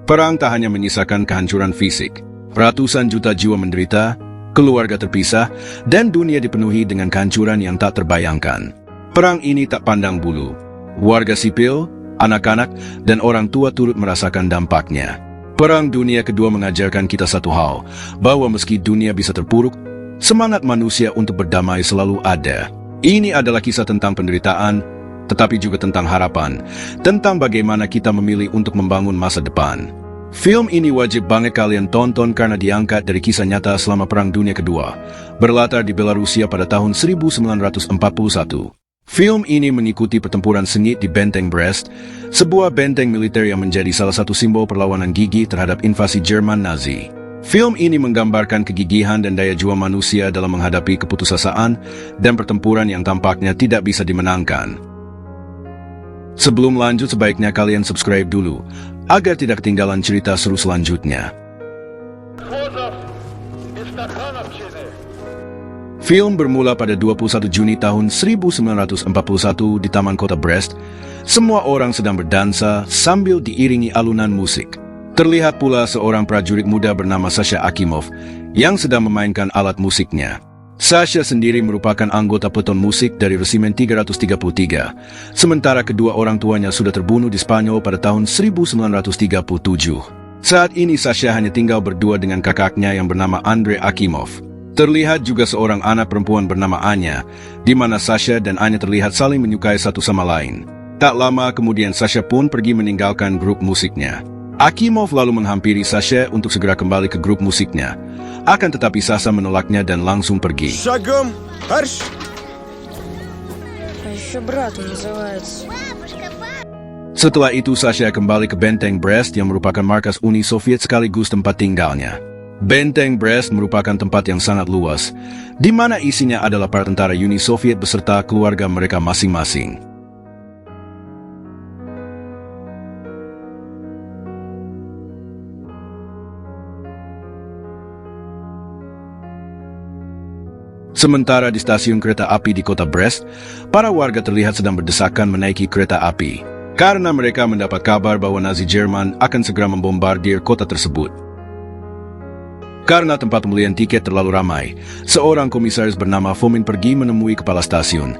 Perang tak hanya menyisakan kehancuran fisik. Ratusan juta jiwa menderita, keluarga terpisah, dan dunia dipenuhi dengan kehancuran yang tak terbayangkan. Perang ini tak pandang bulu. Warga sipil, anak-anak, dan orang tua turut merasakan dampaknya. Perang Dunia Kedua mengajarkan kita satu hal, bahwa meski dunia bisa terpuruk, semangat manusia untuk berdamai selalu ada. Ini adalah kisah tentang penderitaan, tetapi juga tentang harapan, tentang bagaimana kita memilih untuk membangun masa depan. Film ini wajib banget kalian tonton karena diangkat dari kisah nyata selama Perang Dunia Kedua, berlatar di Belarusia pada tahun 1941. Film ini mengikuti pertempuran sengit di Benteng Brest, sebuah benteng militer yang menjadi salah satu simbol perlawanan gigih terhadap invasi Jerman Nazi. Film ini menggambarkan kegigihan dan daya juang manusia dalam menghadapi keputusasaan dan pertempuran yang tampaknya tidak bisa dimenangkan. Sebelum lanjut, sebaiknya kalian subscribe dulu, agar tidak ketinggalan cerita seru selanjutnya. Film bermula pada 21 Juni tahun 1941 di Taman Kota Brest. Semua orang sedang berdansa sambil diiringi alunan musik. Terlihat pula seorang prajurit muda bernama Sasha Akimov yang sedang memainkan alat musiknya. Sasha sendiri merupakan anggota peleton musik dari Resimen 333, sementara kedua orang tuanya sudah terbunuh di Spanyol pada tahun 1937. Saat ini Sasha hanya tinggal berdua dengan kakaknya yang bernama Andrei Akimov. Terlihat juga seorang anak perempuan bernama Anya, di mana Sasha dan Anya terlihat saling menyukai satu sama lain. Tak lama kemudian Sasha pun pergi meninggalkan grup musiknya. Akimov lalu menghampiri Sasha untuk segera kembali ke grup musiknya. Akan tetapi Sasha menolaknya dan langsung pergi. Шагом марш! А еще брат называется. Setelah itu Sasha kembali ke Benteng Brest yang merupakan markas Uni Soviet sekaligus tempat tinggalnya. Benteng Brest merupakan tempat yang sangat luas, di mana isinya adalah para tentara Uni Soviet beserta keluarga mereka masing-masing. Sementara di stasiun kereta api di kota Brest, para warga terlihat sedang berdesakan menaiki kereta api, karena mereka mendapat kabar bahwa Nazi Jerman akan segera membombardir kota tersebut. Karena tempat pembelian tiket terlalu ramai, seorang komisaris bernama Fomin pergi menemui kepala stasiun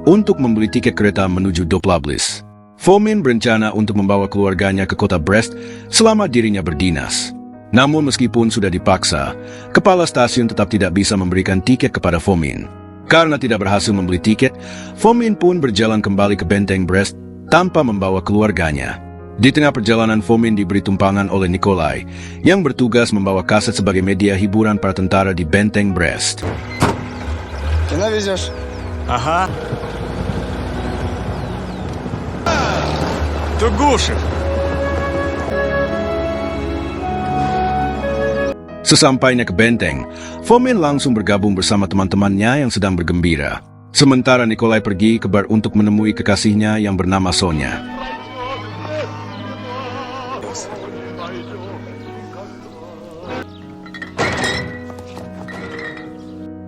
untuk membeli tiket kereta menuju Doblablisk. Fomin berencana untuk membawa keluarganya ke kota Brest selama dirinya berdinas. Namun meskipun sudah dipaksa, kepala stasiun tetap tidak bisa memberikan tiket kepada Fomin. Karena tidak berhasil membeli tiket, Fomin pun berjalan kembali ke Benteng Brest tanpa membawa keluarganya. Di tengah perjalanan, Fomin diberi tumpangan oleh Nikolai, yang bertugas membawa kaset sebagai media hiburan para tentara di Benteng Brest. Кино везешь? Ага. Тугушев. Sesampainya ke Benteng, Fomin langsung bergabung bersama teman-temannya yang sedang bergembira. Sementara Nikolai pergi ke bar untuk menemui kekasihnya yang bernama Sonya.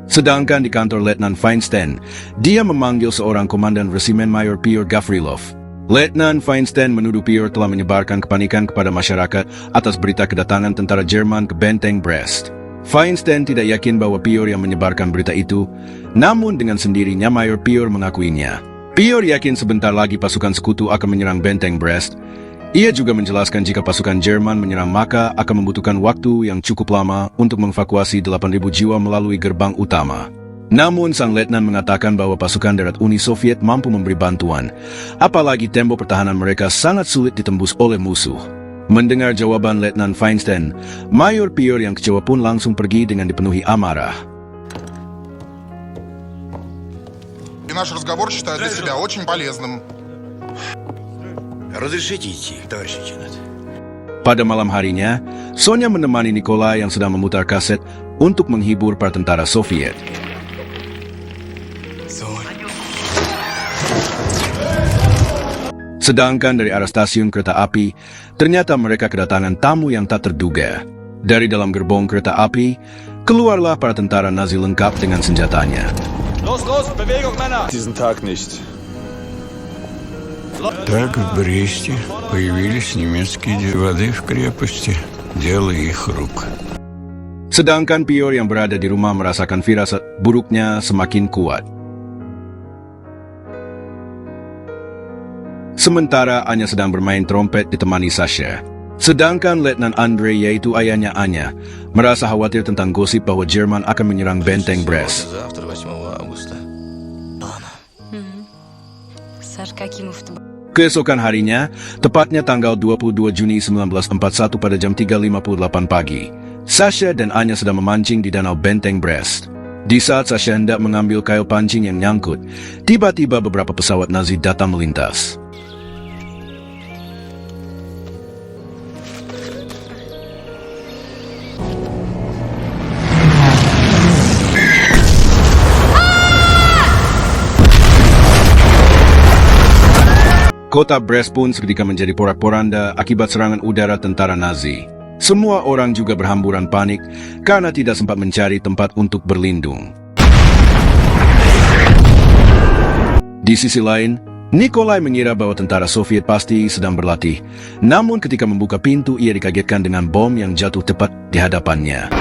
Sedangkan di kantor Letnan Feinstein, dia memanggil seorang komandan resimen Mayor Piotr Gavrilov. Letnan Feinstein menuduh Piotr telah menyebarkan kepanikan kepada masyarakat atas berita kedatangan tentara Jerman ke Benteng Brest. Feinstein tidak yakin bahwa Piotr yang menyebarkan berita itu, namun dengan sendirinya Mayor Piotr mengakuinya. Piotr yakin sebentar lagi pasukan sekutu akan menyerang Benteng Brest. Ia juga menjelaskan jika pasukan Jerman menyerang maka akan membutuhkan waktu yang cukup lama untuk mengevakuasi 8.000 jiwa melalui gerbang utama. Namun sang letnan mengatakan bahwa pasukan darat Uni Soviet mampu memberi bantuan, apalagi tembok pertahanan mereka sangat sulit ditembus oleh musuh. Mendengar jawaban Letnan Feinstein, Mayor Piotr yang kecewa pun langsung pergi dengan dipenuhi amarah. И наш разговор считаю для себя очень полезным. Разрешите идти, товарищ лейтенант? Pada malam harinya, Sonya menemani Nikolai yang sedang memutar kaset untuk menghibur para tentara Soviet. Sedangkan dari arah stasiun kereta api, ternyata mereka kedatangan tamu yang tak terduga. Dari dalam gerbong kereta api, keluarlah para tentara Nazi lengkap dengan senjatanya. Los, los, Bewegung, Männer! Diesen Tag nicht. Так в Бресте появились немецкие воды в крепости. Дело их рук. Sedangkan Pior yang berada di rumah merasakan firasat buruknya semakin kuat. Sementara Anya sedang bermain trompet ditemani Sasha. Sedangkan Letnan Andre, yaitu ayahnya Anya, merasa khawatir tentang gosip bahwa Jerman akan menyerang benteng Brest. Завтра, 8 августа. Сашка Акимов. Keesokan harinya, tepatnya tanggal 22 Juni 1941 pada jam 3.58 pagi, Sasha dan Anya sedang memancing di danau benteng Brest. Di saat Sasha hendak mengambil kail pancing yang nyangkut, tiba-tiba beberapa pesawat Nazi datang melintas. Kota Brest pun seketika menjadi porak-poranda akibat serangan udara tentara Nazi. Semua orang juga berhamburan panik karena tidak sempat mencari tempat untuk berlindung. Di sisi lain, Nikolai mengira bahwa tentara Soviet pasti sedang berlatih. Namun ketika membuka pintu, ia dikagetkan dengan bom yang jatuh tepat di hadapannya.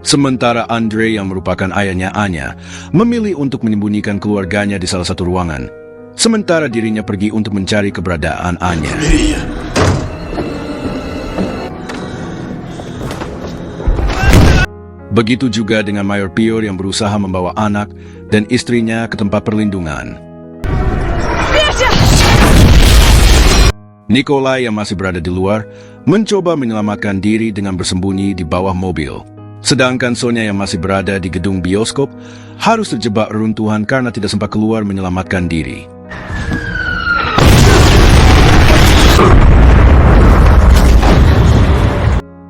Sementara Andre, yang merupakan ayahnya Anya, memilih untuk menyembunyikan keluarganya di salah satu ruangan, sementara dirinya pergi untuk mencari keberadaan Anya. Begitu juga dengan Mayor Pior yang berusaha membawa anak dan istrinya ke tempat perlindungan. Nikolai yang masih berada di luar mencoba menyelamatkan diri dengan bersembunyi di bawah mobil. Sedangkan Sonia yang masih berada di gedung bioskop harus terjebak reruntuhan karena tidak sempat keluar menyelamatkan diri.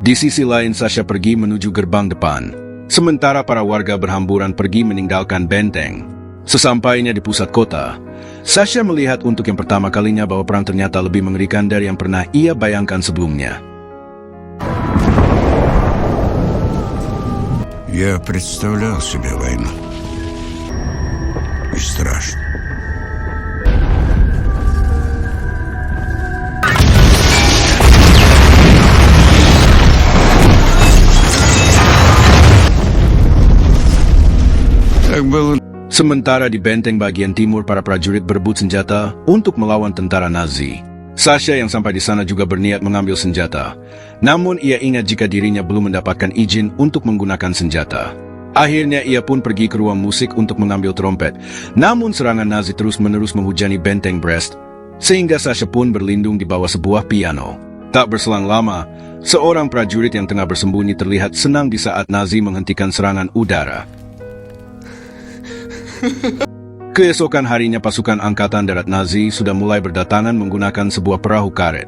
Di sisi lain, Sasha pergi menuju gerbang depan, sementara para warga berhamburan pergi meninggalkan benteng. Sesampainya di pusat kota, Sasha melihat untuk yang pertama kalinya bahwa perang ternyata lebih mengerikan dari yang pernah ia bayangkan sebelumnya. Я представлял себе войну. И страшно. Так было. Sementara di benteng bagian timur, para prajurit berebut senjata untuk melawan tentara Nazi. Sasha yang sampai di sana juga berniat mengambil senjata. Namun ia ingat jika dirinya belum mendapatkan izin untuk menggunakan senjata. Akhirnya ia pun pergi ke ruang musik untuk mengambil trompet. Namun serangan Nazi terus-menerus menghujani benteng Brest, sehingga Sasha pun berlindung di bawah sebuah piano. Tak berselang lama, seorang prajurit yang tengah bersembunyi terlihat senang di saat Nazi menghentikan serangan udara. Keesokan harinya, pasukan Angkatan Darat Nazi sudah mulai berdatangan menggunakan sebuah perahu karet.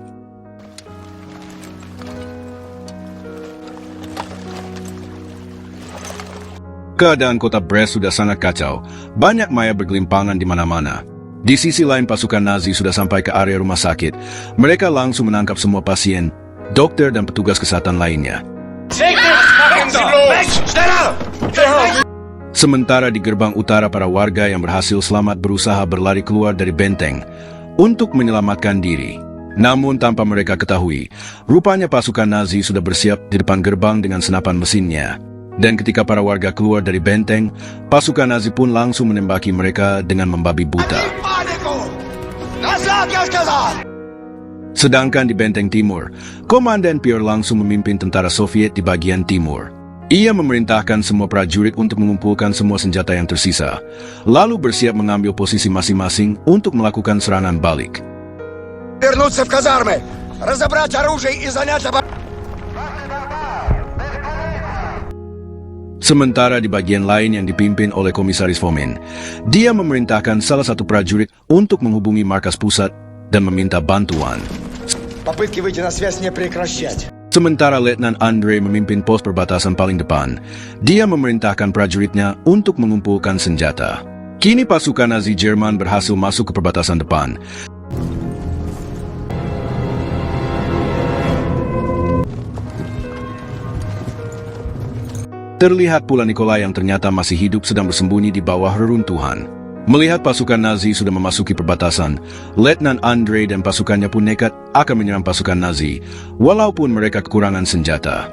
Keadaan kota Brest sudah sangat kacau. Banyak mayat bergelimpangan di mana-mana. Di sisi lain, pasukan Nazi sudah sampai ke area rumah sakit. Mereka langsung menangkap semua pasien, dokter, dan petugas kesehatan lainnya. Sementara di gerbang utara, para warga yang berhasil selamat berusaha berlari keluar dari benteng untuk menyelamatkan diri. Namun tanpa mereka ketahui, rupanya pasukan Nazi sudah bersiap di depan gerbang dengan senapan mesinnya. Dan ketika para warga keluar dari benteng, pasukan Nazi pun langsung menembaki mereka dengan membabi buta. Sedangkan di benteng timur, Komandan Pior langsung memimpin tentara Soviet di bagian timur. Ia memerintahkan semua prajurit untuk mengumpulkan semua senjata yang tersisa, lalu bersiap mengambil posisi masing-masing untuk melakukan serangan balik. Вернуться в казармы, разобрать оружие и занять. Sementara di bagian lain yang dipimpin oleh Komisaris Fomin, dia memerintahkan salah satu prajurit untuk menghubungi markas pusat dan meminta bantuan. Попытки выйти на связь не прекращать. Sementara Letnan Andre memimpin pos perbatasan paling depan, dia memerintahkan prajuritnya untuk mengumpulkan senjata. Kini pasukan Nazi Jerman berhasil masuk ke perbatasan depan. Terlihat pula Nikolai yang ternyata masih hidup sedang bersembunyi di bawah reruntuhan. Melihat pasukan Nazi sudah memasuki perbatasan, Letnan Andre dan pasukannya pun nekat akan menyerang pasukan Nazi, walaupun mereka kekurangan senjata.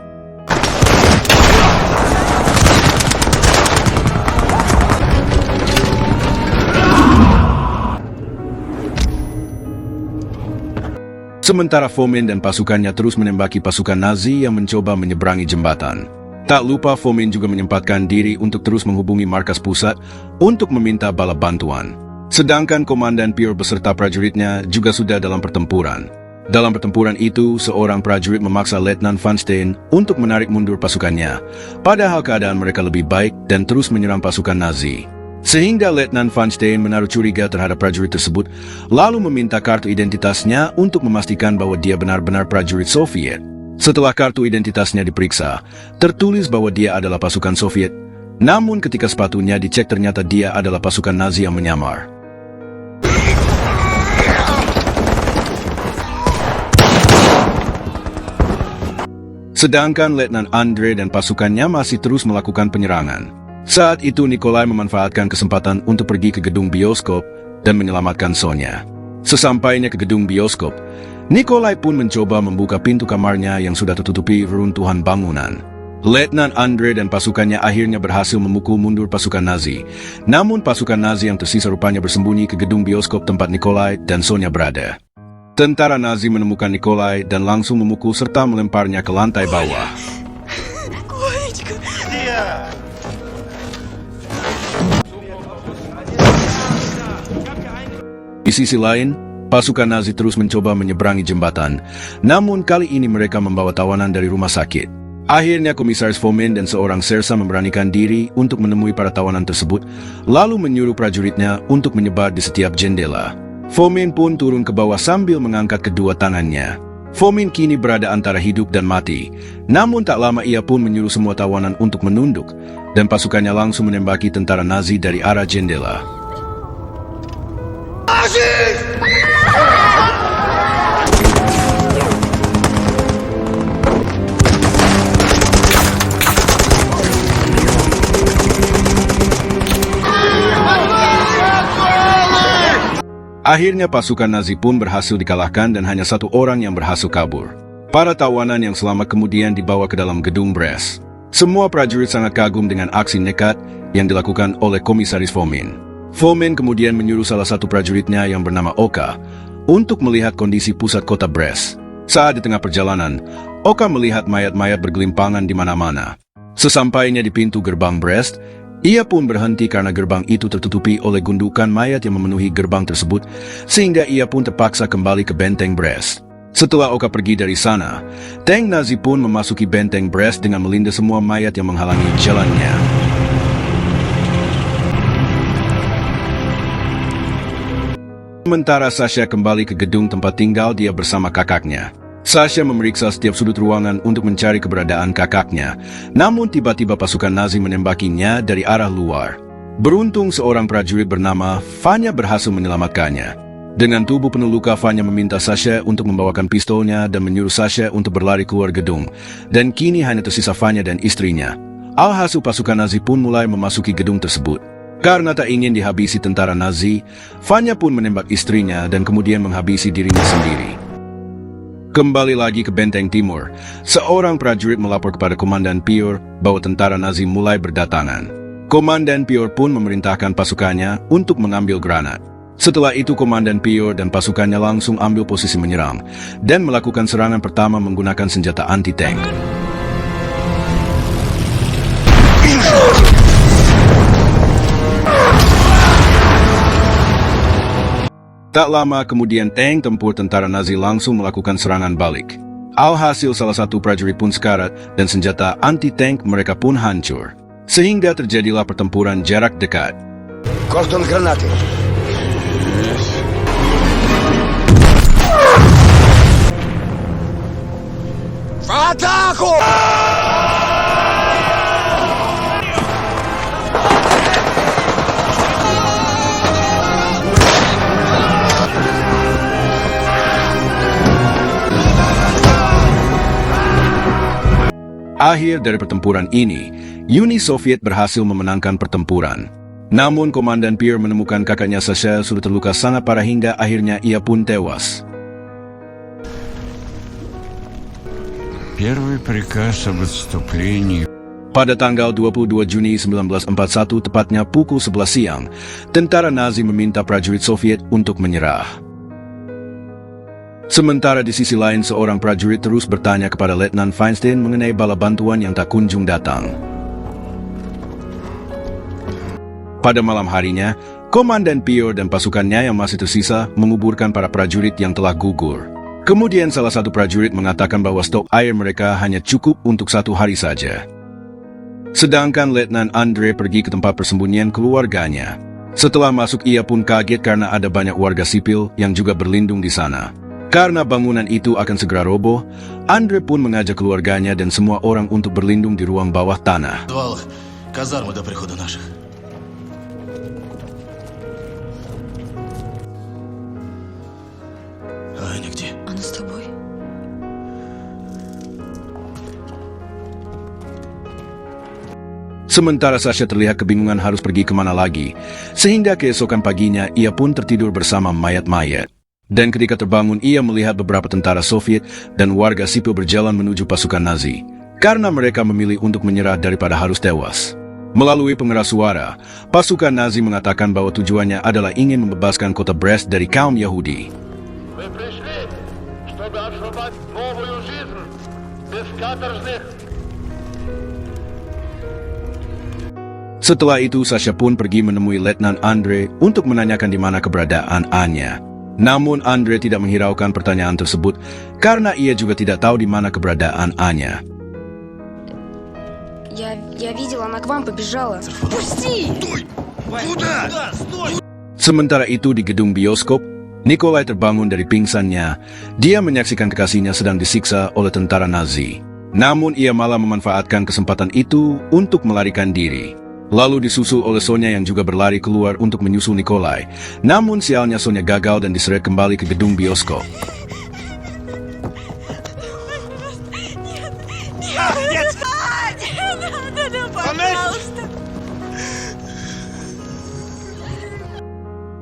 Sementara Fomin dan pasukannya terus menembaki pasukan Nazi yang mencoba menyeberangi jembatan. Tak lupa Fomin juga menyempatkan diri untuk terus menghubungi markas pusat untuk meminta bala bantuan. Sedangkan Komandan Pior beserta prajuritnya juga sudah dalam pertempuran. Dalam pertempuran itu, seorang prajurit memaksa Letnan Van Steen untuk menarik mundur pasukannya, padahal keadaan mereka lebih baik dan terus menyerang pasukan Nazi. Sehingga Letnan Van Steen menaruh curiga terhadap prajurit tersebut, lalu meminta kartu identitasnya untuk memastikan bahwa dia benar-benar prajurit Soviet. Setelah kartu identitasnya diperiksa, tertulis bahwa dia adalah pasukan Soviet. Namun ketika sepatunya dicek ternyata dia adalah pasukan Nazi yang menyamar. Sedangkan Letnan Andre dan pasukannya masih terus melakukan penyerangan. Saat itu Nikolai memanfaatkan kesempatan untuk pergi ke gedung bioskop dan menyelamatkan Sonya. Sesampainya ke gedung bioskop, Nikolai pun mencoba membuka pintu kamarnya yang sudah tertutupi reruntuhan bangunan. Letnan Andre dan pasukannya akhirnya berhasil memukul mundur pasukan Nazi. Namun pasukan Nazi yang tersisa rupanya bersembunyi ke gedung bioskop tempat Nikolai dan Sonya berada. Tentara Nazi menemukan Nikolai dan langsung memukul serta melemparnya ke lantai bawah. Di sisi lain, pasukan Nazi terus mencoba menyeberangi jembatan, namun kali ini mereka membawa tawanan dari rumah sakit. Akhirnya Komisaris Fomin dan seorang sersa memberanikan diri untuk menemui para tawanan tersebut, lalu menyuruh prajuritnya untuk menyebar di setiap jendela. Fomin pun turun ke bawah sambil mengangkat kedua tangannya. Fomin kini berada antara hidup dan mati, namun tak lama ia pun menyuruh semua tawanan untuk menunduk, dan pasukannya langsung menembaki tentara Nazi dari arah jendela. Akhirnya pasukan Nazi pun berhasil dikalahkan dan hanya satu orang yang berhasil kabur. Para tawanan yang selamat kemudian dibawa ke dalam gedung Brest. Semua prajurit sangat kagum dengan aksi nekat yang dilakukan oleh Komisaris Fomin. Fomin kemudian menyuruh salah satu prajuritnya yang bernama Oka untuk melihat kondisi pusat kota Brest. Saat di tengah perjalanan, Oka melihat mayat-mayat bergelimpangan di mana-mana. Sesampainya di pintu gerbang Brest, ia pun berhenti karena gerbang itu tertutupi oleh gundukan mayat yang memenuhi gerbang tersebut, sehingga ia pun terpaksa kembali ke benteng Brest. Setelah Oka pergi dari sana, tank Nazi pun memasuki benteng Brest dengan melindas semua mayat yang menghalangi jalannya. Sementara Sasha kembali ke gedung tempat tinggal dia bersama kakaknya. Sasha memeriksa setiap sudut ruangan untuk mencari keberadaan kakaknya, namun tiba-tiba pasukan Nazi menembakinya dari arah luar. Beruntung seorang prajurit bernama Vanya berhasil menyelamatkannya. Dengan tubuh penuh luka, Vanya meminta Sasha untuk membawakan pistolnya dan menyuruh Sasha untuk berlari keluar gedung, dan kini hanya tersisa Vanya dan istrinya. Alhasil pasukan Nazi pun mulai memasuki gedung tersebut. Karena tak ingin dihabisi tentara Nazi, Vanya pun menembak istrinya dan kemudian menghabisi dirinya sendiri. Kembali lagi ke benteng timur, seorang prajurit melapor kepada Komandan Pior bahwa tentara Nazi mulai berdatangan. Komandan Pior pun memerintahkan pasukannya untuk mengambil granat. Setelah itu Komandan Pior dan pasukannya langsung ambil posisi menyerang dan melakukan serangan pertama menggunakan senjata anti-tank. Tak lama kemudian tank tempur tentara Nazi langsung melakukan serangan balik. Alhasil salah satu prajurit pun sekarat dan senjata anti-tank mereka pun hancur. Sehingga terjadilah pertempuran jarak dekat. Cordon granate. Ataku! Akhir dari pertempuran ini, Uni Soviet berhasil memenangkan pertempuran. Namun Komandan Pierre menemukan kakaknya Sasha sudah terluka sangat parah hingga akhirnya ia pun tewas. Первый приказ об отступлении. Pada tanggal 22 Juni 1941, tepatnya pukul 11 siang, tentara Nazi meminta prajurit Soviet untuk menyerah. Sementara di sisi lain, seorang prajurit terus bertanya kepada Letnan Feinstein mengenai bala bantuan yang tak kunjung datang. Pada malam harinya, Komandan Pierre dan pasukannya yang masih tersisa menguburkan para prajurit yang telah gugur. Kemudian salah satu prajurit mengatakan bahwa stok air mereka hanya cukup untuk 1 hari saja. Sedangkan Letnan Andre pergi ke tempat persembunyian keluarganya. Setelah masuk ia pun kaget karena ada banyak warga sipil yang juga berlindung di sana. Karena bangunan itu akan segera roboh, Andre pun mengajak keluarganya dan semua orang untuk berlindung di ruang bawah tanah. Подвал казармы до прихода наших. А они где? Она с тобой? Sementara Sasha terlihat kebingungan harus pergi kemana lagi, sehingga keesokan paginya ia pun tertidur bersama mayat-mayat. Dan ketika terbangun ia melihat beberapa tentara Soviet dan warga sipil berjalan menuju pasukan Nazi, karena mereka memilih untuk menyerah daripada harus tewas. Melalui pengeras suara, pasukan Nazi mengatakan bahwa tujuannya adalah ingin membebaskan kota Brest dari kaum Yahudi. Мы пришли, чтобы основать новую жизнь, без каторжных. Setelah itu, Sasha pun pergi menemui Letnan Andre untuk menanyakan di mana keberadaan Anya. Namun Andre tidak menghiraukan pertanyaan tersebut karena ia juga tidak tahu di mana keberadaan Anya. Я видела, она к вам побежала. Пусти! Sementara itu di gedung bioskop, Nikolai terbangun dari pingsannya. Dia menyaksikan kekasihnya sedang disiksa oleh tentara Nazi. Namun ia malah memanfaatkan kesempatan itu untuk melarikan diri. Lalu disusul oleh Sonya yang juga berlari keluar untuk menyusul Nikolai. Namun sialnya Sonya gagal dan diseret kembali ke gedung bioskop.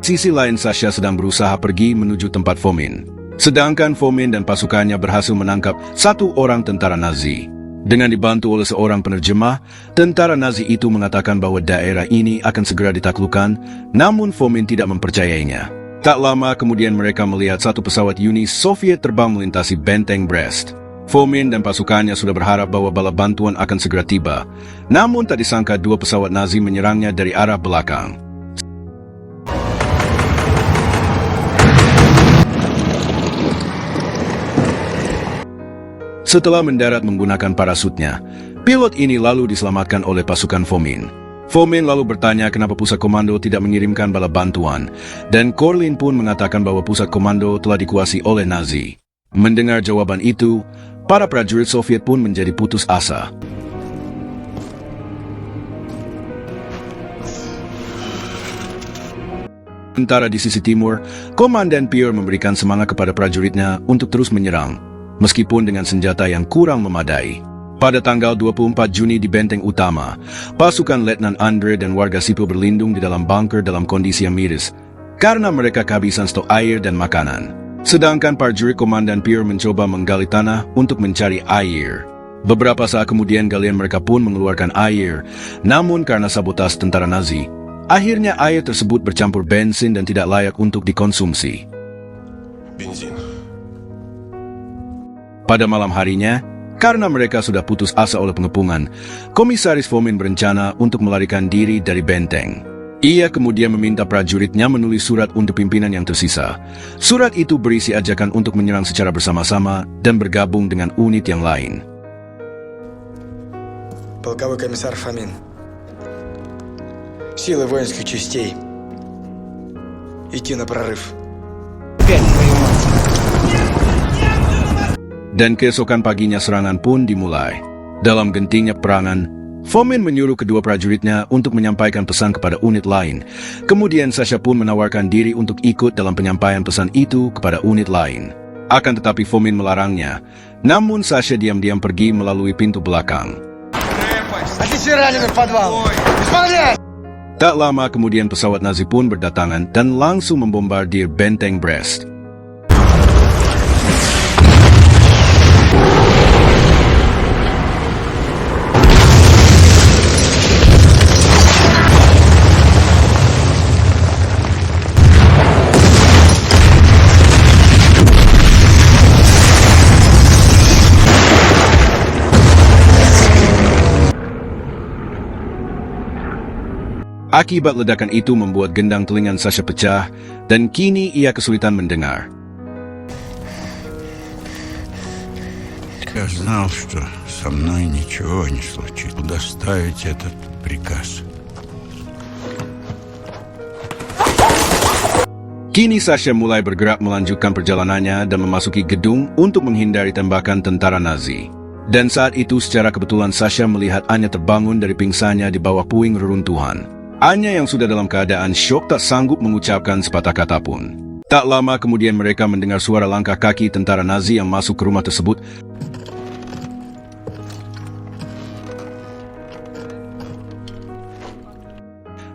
Sisi lain, Sasha sedang berusaha pergi menuju tempat Fomin. Sedangkan Fomin dan pasukannya berhasil menangkap 1 orang tentara Nazi. Dengan dibantu oleh seorang penerjemah, tentara Nazi itu mengatakan bahwa daerah ini akan segera ditaklukkan, namun Fomin tidak mempercayainya. Tak lama kemudian mereka melihat 1 pesawat Uni Soviet terbang melintasi benteng Brest. Fomin dan pasukannya sudah berharap bahwa bala bantuan akan segera tiba, namun tak disangka 2 pesawat Nazi menyerangnya dari arah belakang. Setelah mendarat menggunakan parasutnya, pilot ini lalu diselamatkan oleh pasukan Fomin. Fomin lalu bertanya kenapa pusat komando tidak mengirimkan bala bantuan, dan Korlin pun mengatakan bahwa pusat komando telah dikuasai oleh Nazi. Mendengar jawaban itu, para prajurit Soviet pun menjadi putus asa. Sementara di sisi timur, Komandan Pierre memberikan semangat kepada prajuritnya untuk terus menyerang, meskipun dengan senjata yang kurang memadai. Pada tanggal 24 Juni di benteng utama, pasukan Letnan Andre dan warga sipil berlindung di dalam bunker dalam kondisi yang miris, karena mereka kehabisan stok air dan makanan. Sedangkan prajurit Komandan Pierre mencoba menggali tanah untuk mencari air. Beberapa saat kemudian galian mereka pun mengeluarkan air, namun karena sabotas tentara Nazi, akhirnya air tersebut bercampur bensin dan tidak layak untuk dikonsumsi. Бензин. Pada malam harinya, karena mereka sudah putus asa oleh pengepungan, Komisaris Fomin berencana untuk melarikan diri dari benteng. Ia kemudian meminta prajuritnya menulis surat untuk pimpinan yang tersisa. Surat itu berisi ajakan untuk menyerang secara bersama-sama dan bergabung dengan unit yang lain. Полковой комиссар Фомин. Силы воинских частей. Идти на прорыв. Dan keesokan paginya serangan pun dimulai. Dalam gentingnya perangan, Fomin menyuruh kedua prajuritnya untuk menyampaikan pesan kepada unit lain. Kemudian Sasha pun menawarkan diri untuk ikut dalam penyampaian pesan itu kepada unit lain. Akan tetapi Fomin melarangnya. Namun Sasha diam-diam pergi melalui pintu belakang. Tak lama kemudian pesawat Nazi pun berdatangan dan langsung membombardir benteng Brest. Akibat ledakan itu membuat gendang telinga Sasha pecah dan kini ia kesulitan mendengar. Я знал, что со мной ничего не случится. Доставить этот приказ. Kini Sasha mulai bergerak melanjutkan perjalanannya dan memasuki gedung untuk menghindari tembakan tentara Nazi. Dan saat itu secara kebetulan Sasha melihat Anya terbangun dari pingsannya di bawah puing reruntuhan. Anya yang sudah dalam keadaan syok tak sanggup mengucapkan sepatah kata pun. Tak lama kemudian mereka mendengar suara langkah kaki tentara Nazi yang masuk ke rumah tersebut.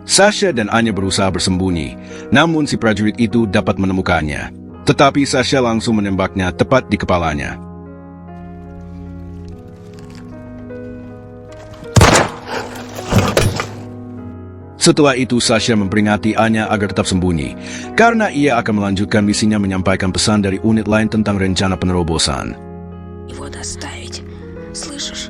Sasha dan Anya berusaha bersembunyi, namun si prajurit itu dapat menemukannya. Tetapi Sasha langsung menembaknya tepat di kepalanya. Setelah itu Sasha memperingati Anya agar tetap sembunyi, karena ia akan melanjutkan misinya menyampaikan pesan dari unit lain tentang rencana penerobosan. Его доставить. Слышишь?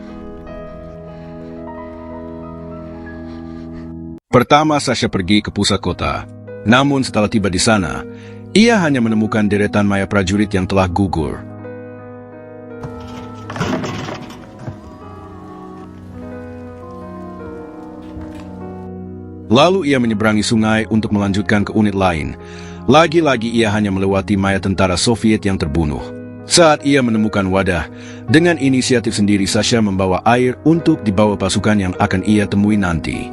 Pertama Sasha pergi ke pusat kota, namun setelah tiba di sana, ia hanya menemukan deretan mayat prajurit yang telah gugur. Lalu ia menyeberangi sungai untuk melanjutkan ke unit lain. Lagi-lagi ia hanya melewati mayat tentara Soviet yang terbunuh. Saat ia menemukan wadah, dengan inisiatif sendiri Sasha membawa air untuk dibawa pasukan yang akan ia temui nanti.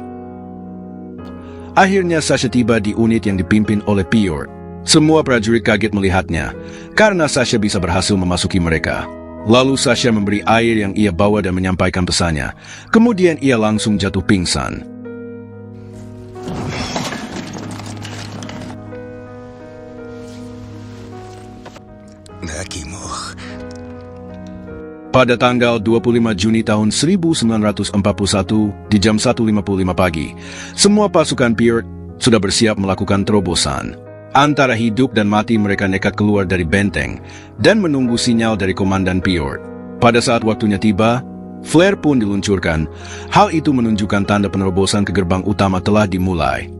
Akhirnya Sasha tiba di unit yang dipimpin oleh Piotr. Semua prajurit kaget melihatnya, karena Sasha bisa berhasil memasuki mereka. Lalu Sasha memberi air yang ia bawa dan menyampaikan pesannya. Kemudian ia langsung jatuh pingsan. Pada tanggal 25 Juni tahun 1941 di jam 1.55 pagi, semua pasukan Piotr sudah bersiap melakukan terobosan. Antara hidup dan mati mereka nekat keluar dari benteng dan menunggu sinyal dari Komandan Piotr. Pada saat waktunya tiba, flare pun diluncurkan. Hal itu menunjukkan tanda penerobosan ke gerbang utama telah dimulai.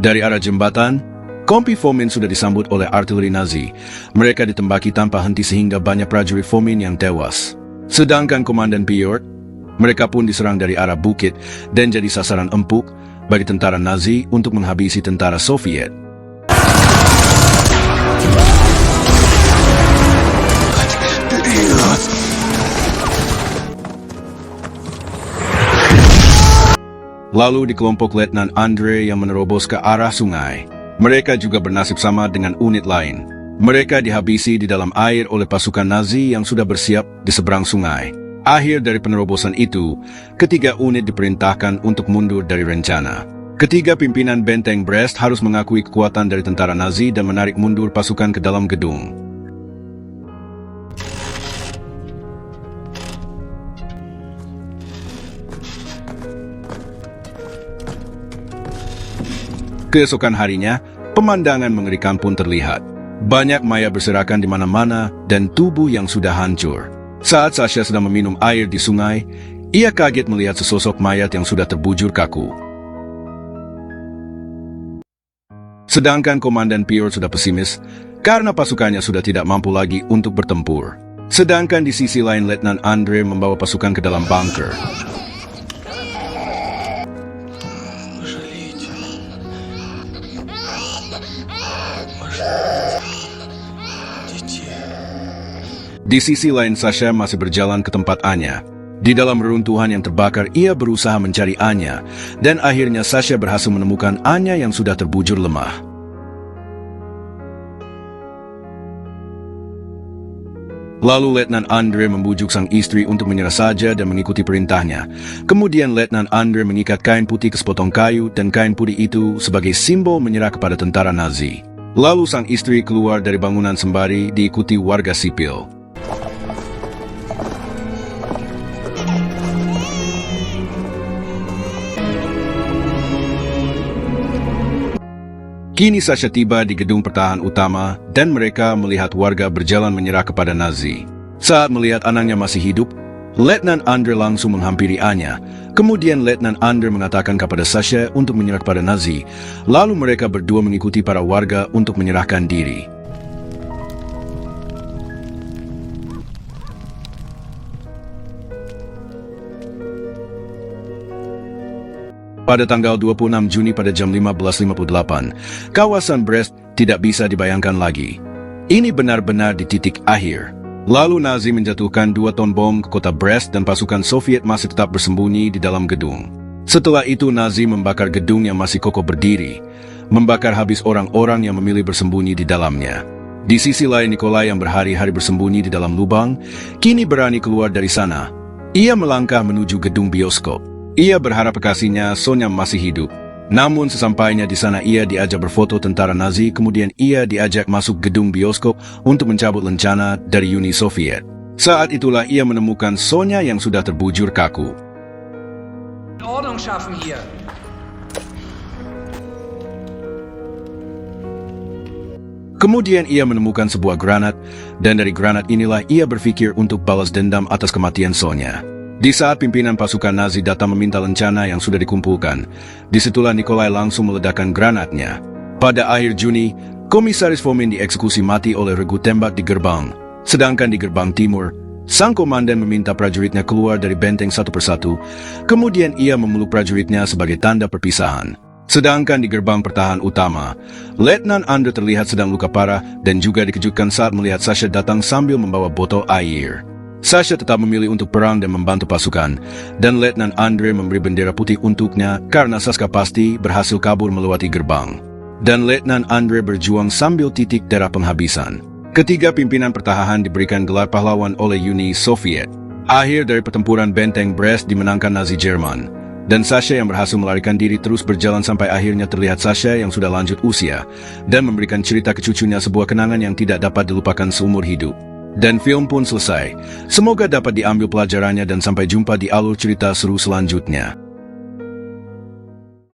Dari arah jembatan, kompi Fomin sudah disambut oleh artileri Nazi. Mereka ditembaki tanpa henti sehingga banyak prajurit Fomin yang tewas. Sedangkan Komandan Piotr, mereka pun diserang dari arah bukit dan jadi sasaran empuk bagi tentara Nazi untuk menghabisi tentara Soviet. Lalu di kelompok Letnan Andre yang menerobos ke arah sungai. Mereka juga bernasib sama dengan unit lain. Mereka dihabisi di dalam air oleh pasukan Nazi yang sudah bersiap di seberang sungai. Akhir dari penerobosan itu, ketiga unit diperintahkan untuk mundur dari rencana. Ketiga pimpinan benteng Brest harus mengakui kekuatan dari tentara Nazi dan menarik mundur pasukan ke dalam gedung. Keesokan harinya, pemandangan mengerikan pun terlihat. Banyak mayat berserakan di mana-mana dan tubuh yang sudah hancur. Saat Sasha sedang meminum air di sungai, ia kaget melihat sesosok mayat yang sudah terbujur kaku. Sedangkan Komandan Piotr sudah pesimis karena pasukannya sudah tidak mampu lagi untuk bertempur. Sedangkan di sisi lain Letnan Andre membawa pasukan ke dalam bunker. Di sisi lain Sasha masih berjalan ke tempat Anya. Di dalam reruntuhan yang terbakar ia berusaha mencari Anya, dan akhirnya Sasha berhasil menemukan Anya yang sudah terbujur lemah. Lalu Letnan Andre membujuk sang istri untuk menyerah saja dan mengikuti perintahnya. Kemudian Letnan Andre mengikat kain putih ke sepotong kayu dan kain putih itu sebagai simbol menyerah kepada tentara Nazi. Lalu sang istri keluar dari bangunan sembari diikuti warga sipil. Kini Sasha tiba di gedung pertahanan utama dan mereka melihat warga berjalan menyerah kepada Nazi. Saat melihat anaknya masih hidup, Letnan Andre langsung menghampiri Anya. Kemudian Letnan Andre mengatakan kepada Sasha untuk menyerah kepada Nazi. Lalu mereka berdua mengikuti para warga untuk menyerahkan diri. Pada tanggal 26 Juni pada jam 15.58, kawasan Brest tidak bisa dibayangkan lagi. Ini benar-benar di titik akhir. Lalu Nazi menjatuhkan 2 ton bom ke kota Brest dan pasukan Soviet masih tetap bersembunyi di dalam gedung. Setelah itu Nazi membakar gedung yang masih kokoh berdiri, membakar habis orang-orang yang memilih bersembunyi di dalamnya. Di sisi lain Nikolai yang berhari-hari bersembunyi di dalam lubang, kini berani keluar dari sana. Ia melangkah menuju gedung bioskop. Ia berharap kekasihnya Sonya masih hidup. Namun sesampainya di sana ia diajak berfoto tentara Nazi, kemudian ia diajak masuk gedung bioskop untuk mencabut lencana dari Uni Soviet. Saat itulah ia menemukan Sonya yang sudah terbujur kaku. Ordnung schaffen hier. Kemudian ia menemukan sebuah granat, dan dari granat inilah ia berpikir untuk balas dendam atas kematian Sonya. Di saat pimpinan pasukan Nazi datang meminta lencana yang sudah dikumpulkan, disitulah Nikolai langsung meledakkan granatnya. Pada akhir Juni, Komisaris Fomin dieksekusi mati oleh regu tembak di gerbang. Sedangkan di gerbang timur, sang komandan meminta prajuritnya keluar dari benteng satu persatu, kemudian ia memeluk prajuritnya sebagai tanda perpisahan. Sedangkan di gerbang pertahanan utama, Letnan Andre terlihat sedang luka parah dan juga dikejutkan saat melihat Sasha datang sambil membawa botol air. Sasha tetap memilih untuk perang dan membantu pasukan, dan Letnan Andre memberi bendera putih untuknya karena Saska pasti berhasil kabur melewati gerbang. Dan Letnan Andre berjuang sambil titik darah penghabisan. Ketiga pimpinan pertahanan diberikan gelar pahlawan oleh Uni Soviet. Akhir dari pertempuran benteng Brest dimenangkan Nazi Jerman. Dan Sasha yang berhasil melarikan diri terus berjalan sampai akhirnya terlihat Sasha yang sudah lanjut usia, dan memberikan cerita ke cucunya sebuah kenangan yang tidak dapat dilupakan seumur hidup. Dan film pun selesai. Semoga dapat diambil pelajarannya dan sampai jumpa di alur cerita seru selanjutnya.